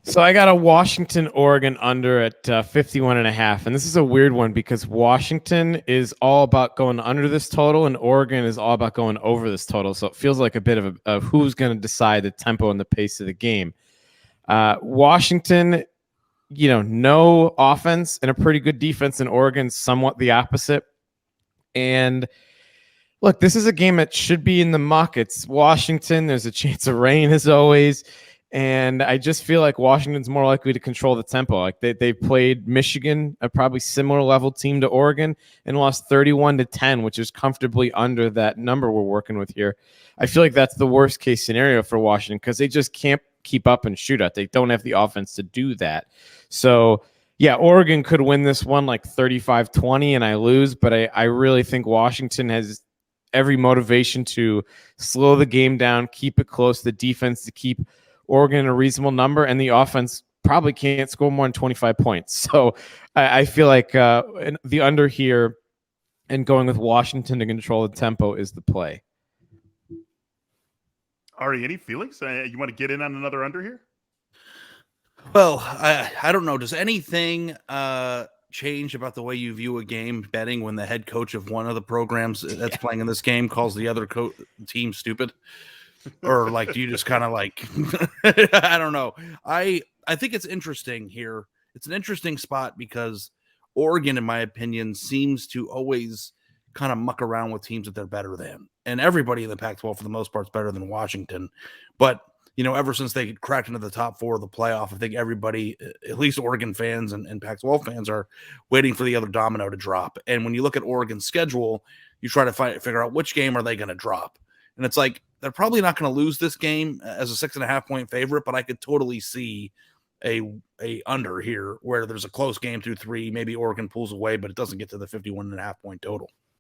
So I got a Washington, Oregon under at 51.5. And this is a weird one because Washington is all about going under this total and Oregon is all about going over this total. So it feels like a bit of who's going to decide the tempo and the pace of the game. Washington, no offense and a pretty good defense, and Oregon somewhat the opposite. And look, this is a game that should be in the muck. It's Washington. There's a chance of rain as always. And I just feel like Washington's more likely to control the tempo. Like they played Michigan, a probably similar level team to Oregon, and lost 31-10, which is comfortably under that number we're working with here. I feel like that's the worst case scenario for Washington because they just can't keep up and shoot out. They don't have the offense to do that. So yeah, Oregon could win this one like 35-20 and I lose, but I really think Washington has every motivation to slow the game down, keep it close, the defense to keep Oregon a reasonable number, and the offense probably can't score more than 25 points. So I feel like the under here and going with Washington to control the tempo is the play. Ari, any feelings? You want to get in on another under here? Well, I don't know. Does anything change about the way you view a game betting when the head coach of one of the programs that's playing in this game calls the other team stupid? Or like, do you just kind of like, I don't know. I think it's interesting here. It's an interesting spot because Oregon, in my opinion, seems to always kind of muck around with teams that they're better than. And everybody in the Pac-12 for the most part is better than Washington. But, ever since they cracked into the top four of the playoff, I think everybody, at least Oregon fans and Pac-12 fans, are waiting for the other domino to drop. And when you look at Oregon's schedule, you try to figure out which game are they going to drop. And it's like, they're probably not going to lose this game as a 6.5 point favorite, but I could totally see a under here where there's a close game through 3. Maybe Oregon pulls away, but it doesn't get to the 51.5 point total.